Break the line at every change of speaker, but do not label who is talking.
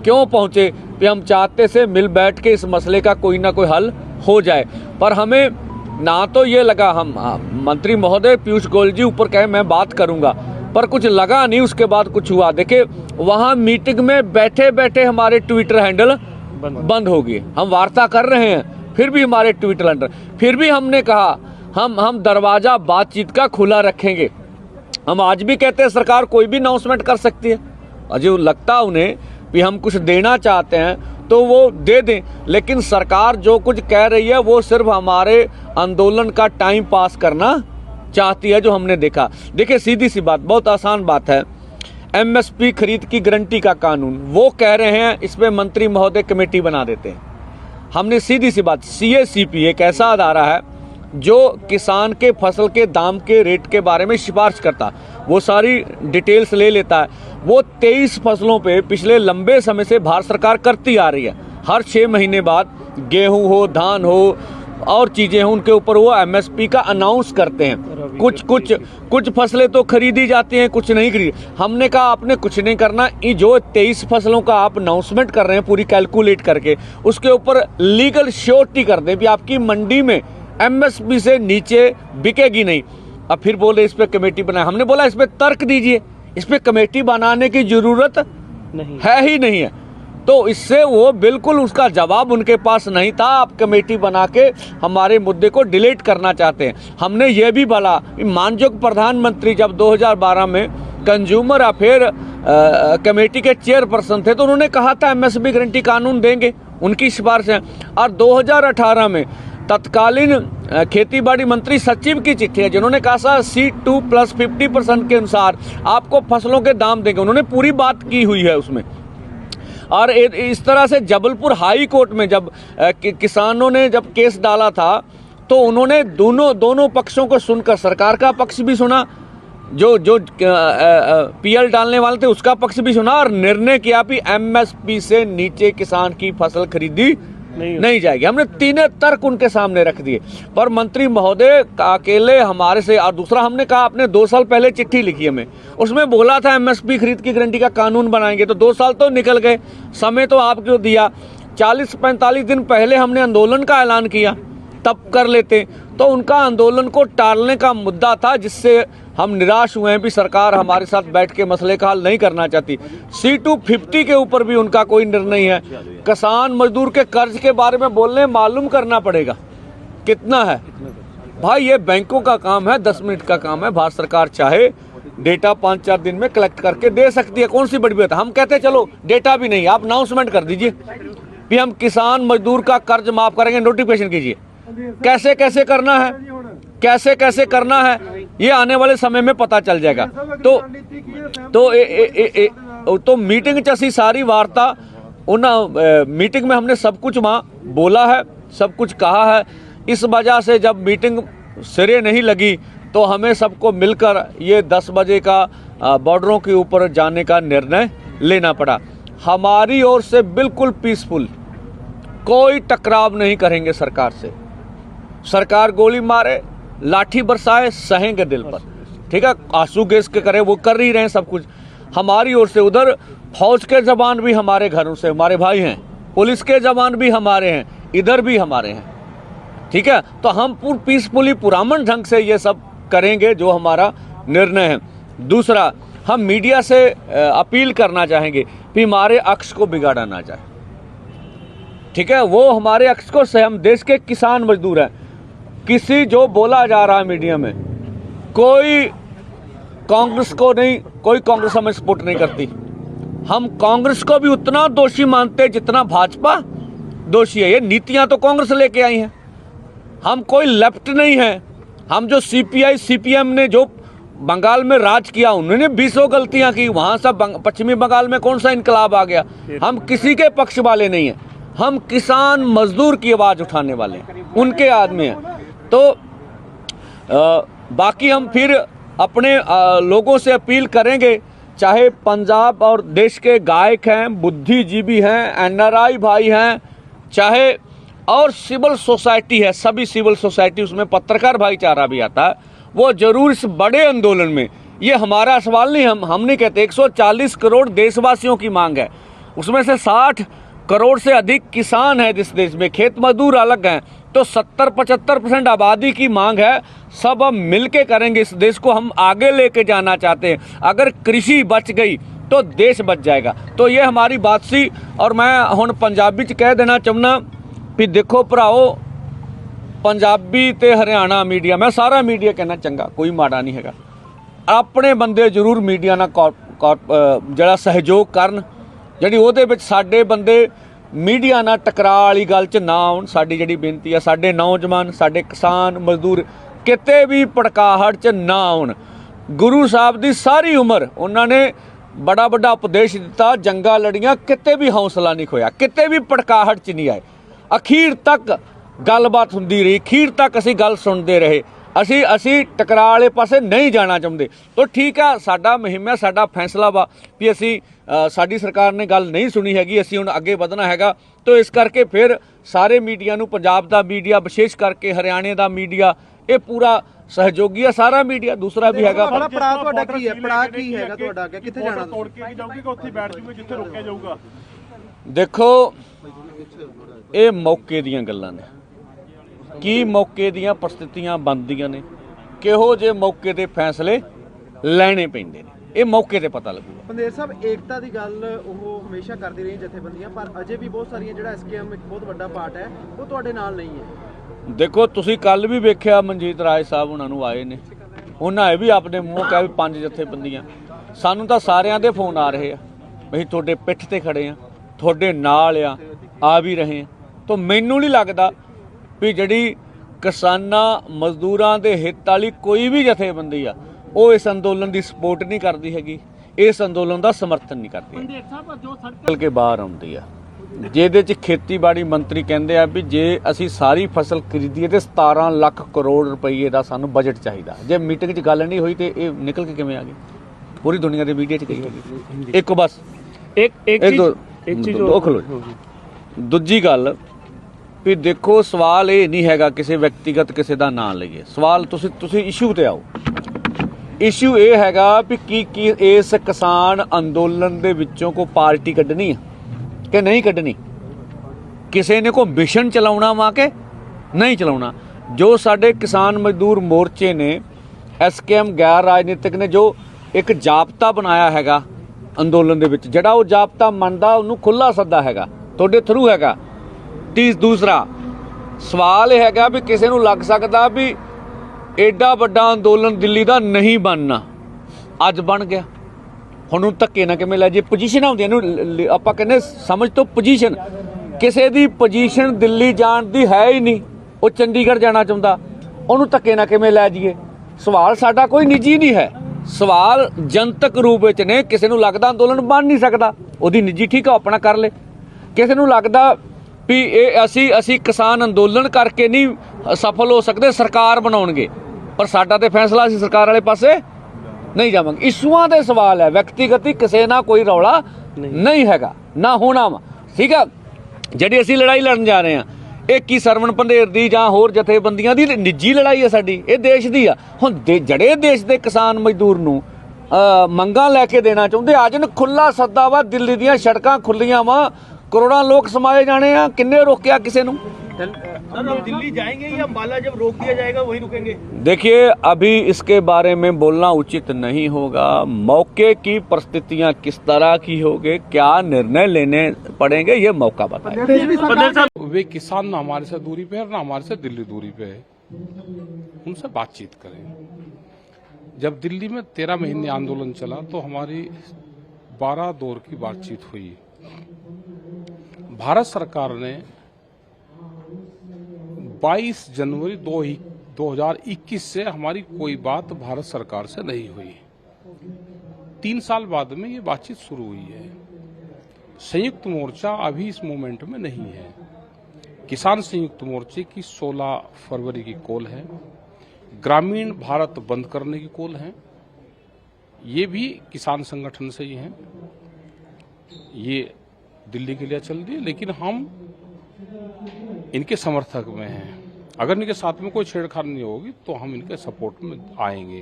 क्यों पहुँचे कि हम चाहते से मिल बैठ के इस मसले का कोई ना कोई हल हो जाए। पर हमें ना तो ये लगा, हम मंत्री महोदय पीयूष गोयल जी ऊपर कहे मैं बात करूँगा, पर कुछ लगा नहीं, उसके बाद कुछ हुआ। देखिए वहाँ मीटिंग में बैठे बैठे हमारे ट्विटर हैंडल बंद हो गए। हम वार्ता कर रहे हैं फिर भी हमारे ट्विटर हैंडल, फिर भी हमने कहा हम दरवाज़ा बातचीत का खुला रखेंगे। हम आज भी कहते हैं सरकार कोई भी अनाउंसमेंट कर सकती है, अजय लगता उन्हें कि हम कुछ देना चाहते हैं तो वो दे दें, लेकिन सरकार जो कुछ कह रही है वो सिर्फ हमारे आंदोलन का टाइम पास करना चाहती है, जो हमने देखा। देखिए सीधी सी बात, बहुत आसान बात है, एमएसपी खरीद की गारंटी का कानून, वो कह रहे हैं इस पे मंत्री महोदय कमेटी बना देते हैं। हमने सीधी सी बात, CACP एक ऐसा अदारा है जो किसान के फसल के दाम के रेट के बारे में सिफारिश करता, वो सारी डिटेल्स ले लेता है। वो 23 फसलों पे पिछले लंबे समय से भारत सरकार करती आ रही है। हर 6 महीने बाद गेहूं हो, धान हो और चीज़ें हों, उनके ऊपर वो MSP का अनाउंस करते हैं। कुछ फसलें तो खरीदी जाती हैं, कुछ नहीं खरीदी। हमने कहा आपने कुछ नहीं करना, ये जो 23 फसलों का आप अनाउंसमेंट कर रहे हैं पूरी कैलकुलेट करके, उसके ऊपर लीगल श्योरिटी कर दें कि आपकी मंडी में MSP से नीचे बिकेगी नहीं। अब फिर बोले इस पर कमेटी बनाए। हमने बोला इस पर तर्क दीजिए, इस पर कमेटी बनाने की जरूरत नहीं है ही नहीं है। तो इससे वो बिल्कुल उसका जवाब उनके पास नहीं था। आप कमेटी बना के हमारे मुद्दे को डिलीट करना चाहते हैं। हमने ये भी बोला, माननीय प्रधानमंत्री जब 2012 में कंज्यूमर अफेयर कमेटी के चेयरपर्सन थे तो उन्होंने कहा था MSP गारंटी कानून देंगे, उनकी सिफारिश है। और 2018 में तत्कालीन खेती बाड़ी मंत्री सचिव की चिट्ठी है जिन्होंने कहा था C2 + 50% के अनुसार आपको फसलों के दाम देंगे, उन्होंने पूरी बात की हुई है उसमें। और इस तरह से जबलपुर हाई कोर्ट में जब किसानों ने जब केस डाला था तो उन्होंने दोनों पक्षों को सुनकर सरकार का पक्ष भी सुना, जो PL डालने वाले थे उसका पक्ष भी सुना, और निर्णय किया कि MSP से नीचे किसान की फसल खरीदी नहीं जाएगी। हमने तीनों तर्क उनके सामने रख दिए, पर मंत्री महोदय अकेले हमारे से। और दूसरा हमने कहा आपने 2 साल पहले चिट्ठी लिखी हमें, उसमें बोला था MSP खरीद की गारंटी का कानून बनाएंगे, तो 2 साल तो निकल गए, समय तो आपको दिया। 40-45 दिन पहले हमने आंदोलन का ऐलान किया, तब कर लेते। तो उनका आंदोलन को टालने का मुद्दा था, जिससे हम निराश हुए हैं कि सरकार हमारे साथ बैठ के मसले का हल नहीं करना चाहती। C250 के ऊपर भी उनका कोई निर्णय है। किसान मजदूर के कर्ज के बारे में बोलने, मालूम करना पड़ेगा कितना है भाई, ये बैंकों का काम है, 10 मिनट का काम है। भारत सरकार चाहे डेटा 5-4 दिन में कलेक्ट करके दे सकती है, कौन सी बड़ी बात है। हम कहते हैं चलो डेटा भी नहीं, आप अनाउंसमेंट कर दीजिए कि हम किसान मजदूर का कर्ज माफ करेंगे, नोटिफिकेशन कीजिए। कैसे कैसे करना है, कैसे कैसे करना है, ये आने वाले समय में पता चल जाएगा। तो मीटिंग ची सारी वार्ता उन मीटिंग में हमने सब कुछ वहाँ बोला है, सब कुछ कहा है। इस वजह से जब मीटिंग सिरे नहीं लगी तो हमें सबको मिलकर ये 10 बजे का बॉर्डरों के ऊपर जाने का निर्णय लेना पड़ा। हमारी ओर से बिल्कुल पीसफुल, कोई टकराव नहीं करेंगे सरकार से। सरकार गोली मारे, लाठी बरसाए, सहेंगे दिल पर, ठीक है। आंसू गैस के करे, वो कर ही रहे हैं सब कुछ हमारी ओर से। उधर फौज के जवान भी हमारे घरों से हमारे भाई हैं, पुलिस के जवान भी हमारे हैं, इधर भी हमारे हैं, ठीक है। तो हम पीसफुली पुरामन ढंग से ये सब करेंगे जो हमारा निर्णय है। दूसरा, हम मीडिया से अपील करना चाहेंगे कि हमारे अक्ष को बिगाड़ा ना जाए, ठीक है। वो हमारे अक्ष को से, हम देश के किसान मजदूर हैं। किसी जो बोला जा रहा है मीडिया में, कोई कांग्रेस को नहीं, कोई कांग्रेस हमें सपोर्ट नहीं करती। हम कांग्रेस को भी उतना दोषी मानते हैं जितना भाजपा दोषी है। ये नीतियां तो कांग्रेस लेके आई हैं, हम कोई लेफ्ट नहीं है। हम जो CPI CPM ने जो बंगाल में राज किया, उन्होंने 20 गलतियां की, वहां सब पश्चिमी बंगाल में कौन सा इनकलाब आ गया। हम किसी के पक्ष वाले नहीं हैं, हम किसान मजदूर की आवाज़ उठाने वाले हैं, उनके आदमी हैं। तो बाकी हम फिर अपने लोगों से अपील करेंगे, चाहे पंजाब और देश के गायक हैं, बुद्धिजीवी हैं, NRI भाई हैं, चाहे और सिविल सोसाइटी है, सभी सिविल सोसाइटी, उसमें पत्रकार भाईचारा भी आता है, वो जरूर इस बड़े आंदोलन में, ये हमारा सवाल नहीं, हम नहीं कहते, 140 करोड़ देशवासियों की मांग है, उसमें से 60 करोड़ से अधिक किसान हैं इस देश में, खेत मजदूर अलग हैं, तो 70-75% आबादी की मांग है। सब हम मिल के करेंगे, इस देश को हम आगे लेके जाना चाहते हैं। अगर कृषि बच गई तो देश बच जाएगा। तो ये हमारी बात सी। और मैं हुण पंजाबी च कह देना चाहुंदा भी देखो भराओ, पंजाबी ते हरियाणा मीडिया, मैं सारा मीडिया कहना चंगा, कोई माड़ा नहीं हैगा। अपने बंदे जरूर मीडिया नाल ਜਿਹੜਾ सहयोग करन, ਜਿਹੜੀ ਉਹਦੇ ਵਿੱਚ ਸਾਡੇ ਬੰਦੇ मीडिया ਨਾਲ टकरा वाली गल च ना आउण। साडी ਜਿਹੜੀ ਬੇਨਤੀ है, ਸਾਡੇ नौजवान, ਸਾਡੇ किसान मजदूर किते भी भड़काहट च ना आउण। गुरु साहब की सारी उम्र उन्होंने बड़ा बड़ा उपदेश दिता, जंगा लड़ियाँ, किते भी हौसला नहीं खोया, किते भी भड़काहट च नहीं आए। अखीर तक गलबात हुंदी रही, अखीर तक असी गल सुनते रहे। असी टकरा वाले पासे नहीं जाना चाहते। तो ठीक है, साडा मुहिम है, साडा फैसला वा भी असी साडी सरकार ने गल नहीं सुनी हैगी, असी हुण अगे वधना हैगा। तो इस करके फिर सारे मीडिया नूं, पंजाब दा मीडिया विशेष करके हरियाणे दा मीडिया, ये पूरा सहयोगी है। सारा मीडिया दूसरा भी हैगा। देखो ये मौके दीयां गल्लां ने, की मौके दीयां परिस्थितियां बनदियां ने, किहो जे मौके ते फैसले लैणे पैंदे ने, ये मौके ते पता लगूगा।
पंदेर साहब, एकता दी गल ओह हमेशा करदी रही जथेबंदियां, पर अजे भी बहुत सारियां जिहड़ा एसकेएम एक बहुत वड्डा पार्ट है, वो तुहाडे नाल नहीं है।
देखो तुसीं कल भी वेख्या मनजीत राज साहब उन्हां नूं आए ने, उन्हां भी अपने मूँह कहा भी 5 जथेबंदियां। सानूं तां सारियां दे फोन आ रहे आ, ਅਸੀਂ ਤੁਹਾਡੇ ਪਿੱਠ ਤੇ ਖੜੇ ਆ, ਤੁਹਾਡੇ ਨਾਲ ਆ ਵੀ ਰਹੇ ਆ। तो मैनूं नहीं लगता भी ਜਿਹੜੀ किसानां मजदूरां दे हित वाली कोई भी जथेबंदी आ, वो इस अंदोलन की सपोर्ट नहीं करती हैगी, इस अंदोलन का समर्थन नहीं करती। निकल के बाहर आउंदी आ, ਜਿਹਦੇ 'ਚ ਖੇਤੀਬਾੜੀ ਮੰਤਰੀ ਕਹਿੰਦੇ ਆ ਵੀ ਜੇ ਅਸੀਂ ਸਾਰੀ ਫਸਲ ਖਰੀਦੀਏ ਤੇ 17 ਲੱਖ ਕਰੋੜ ਰੁਪਏ ਦਾ ਸਾਨੂੰ ਬਜਟ ਚਾਹੀਦਾ। ਜੇ ਮੀਟਿੰਗ 'ਚ ਗੱਲ ਨਹੀਂ ਹੋਈ ਤੇ ਇਹ ਨਿਕਲ ਕੇ ਕਿਵੇਂ ਆ ਗਈ? ਪੂਰੀ ਦੁਨੀਆ ਦੇ ਮੀਡੀਆ 'ਚ ਕਹੀ ਹੈਗੀ। ਇੱਕ ਬਸ ਇੱਕ ਚੀਜ਼ ਉਹ ਖਲੋ। ਦੂਜੀ ਗੱਲ ਵੀ ਦੇਖੋ, ਸਵਾਲ ਇਹ ਨਹੀਂ ਹੈਗਾ ਕਿਸੇ ਵਿਅਕਤੀਗਤ ਕਿਸੇ ਦਾ ਨਾਂ ਲਈਏ। ਸਵਾਲ ਤੁਸੀਂ ਇਸ਼ੂ ਤੇ ਆਓ। ਇਸ਼ੂ ਇਹ ਹੈਗਾ ਵੀ ਕੀ ਇਸ ਕਿਸਾਨ ਅੰਦੋਲਨ ਦੇ ਵਿੱਚੋਂ ਕੋਈ ਪਾਰਟੀ ਕੱਢਣੀ ਆ कि नहीं कढ़नी, किसी ने कोई मिशन चलाउणा वा के नहीं चलाउणा। जो साडे किसान मजदूर मोर्चे ने, एसकेएम गैर राजनीतिक ने जो एक जाबता बनाया हैगा अंदोलन दे विच, जिहड़ा वो जाबता मनदा उहनूं खुला सद्दा हैगा तुहाडे थ्रू हैगा। दूसरा सवाल यह हैगा भी किसी नूं लग सकदा भी एडा वड्डा अंदोलन दिल्ली दा नहीं बनना, अज बन गया। ਹੁਣ ਧੱਕੇ ਨਾ ਕਿਵੇਂ ਲੈ ਜੇ ਪੋਜੀਸ਼ਨ ਹੁੰਦੀ ਇਹਨੂੰ ਆਪਾਂ ਕਹਿੰਦੇ ਸਮਝ ਤੋਂ ਪੋਜੀਸ਼ਨ, ਕਿਸੇ ਦੀ ਪੋਜੀਸ਼ਨ ਦਿੱਲੀ ਜਾਣ ਦੀ ਹੈ ਹੀ ਨਹੀਂ, ਉਹ ਚੰਡੀਗੜ੍ਹ ਜਾਣਾ ਚਾਹੁੰਦਾ, ਉਹਨੂੰ ਧੱਕੇ ਨਾ ਕਿਵੇਂ ਲੈ ਜਾਈਏ। ਸਵਾਲ ਸਾਡਾ ਕੋਈ ਨਿੱਜੀ ਨਹੀਂ ਹੈ, ਸਵਾਲ ਜਨਤਕ ਰੂਪ ਵਿੱਚ ਨੇ। ਕਿਸੇ ਨੂੰ ਲੱਗਦਾ ਅੰਦੋਲਨ ਬਣ ਨਹੀਂ ਸਕਦਾ, ਉਹਦੀ ਨਿੱਜੀ ਠੀਕ ਆ, ਆਪਣਾ ਕਰ ਲੇ। ਕਿਸੇ ਨੂੰ ਲੱਗਦਾ ਵੀ ਇਹ ਅਸੀਂ ਕਿਸਾਨ ਅੰਦੋਲਨ ਕਰਕੇ ਨਹੀਂ ਸਫਲ ਹੋ ਸਕਦੇ, ਸਰਕਾਰ ਬਣਾਉਣਗੇ, ਪਰ ਸਾਡਾ ਤੇ ਫੈਸਲਾ ਅਸੀਂ ਸਰਕਾਰ ਵਾਲੇ ਪਾਸੇ नहीं जावांगे। इशूआं दे सवाल है, व्यक्तिगत किसी ना कोई रौला नहीं हैगा, ना होना वा। ठीक है, जिहड़ी असीं लड़ाई लड़न जा रहे हैं, ये की सरवण पंधेर दी जां होर जथेबंदियां दी निजी लड़ाई है साडी, ये देश दी आ। हुण जड़े देश दे किसान मजदूर नूं मंगां लैके देना चाहुंदे, अज न खुला सद्दा वा, दिल्ली दीयां सड़कां खुल्लियां वा, करोड़ां लोग समाए जाने आ, किन्ने रोकिया किसी नूं?
दिल्ली जाएंगे या अम्बाला जब रोक दिया जाएगा वहीं रुकेंगे?
देखिए, अभी इसके बारे में बोलना उचित नहीं होगा। मौके की परिस्थितियां किस तरह की होगी, क्या निर्णय लेने पड़ेंगे, ये मौका बताएगा।
वे किसान ना हमारे से दूरी पे है, ना हमारे से दिल्ली दूरी पे है, उनसे बातचीत करें। जब दिल्ली में 13 महीने आंदोलन चला तो हमारी 12 दौर की बातचीत हुई। भारत सरकार ने 22 जनवरी 2021 से हमारी कोई बात भारत सरकार से नहीं हुई। 3 साल बाद में ये बातचीत शुरू हुई है। संयुक्त मोर्चा अभी इस मोमेंट में नहीं है। किसान संयुक्त मोर्चे की 16 फरवरी की कॉल है, ग्रामीण भारत बंद करने की कॉल है, ये भी किसान संगठन से ही हैं। ये दिल्ली के लिए चल रही है, लेकिन हम इनके समर्थक में हैं। अगर इनके साथ में कोई छेड़छाड़ नहीं होगी तो हम इनके सपोर्ट में आएंगे।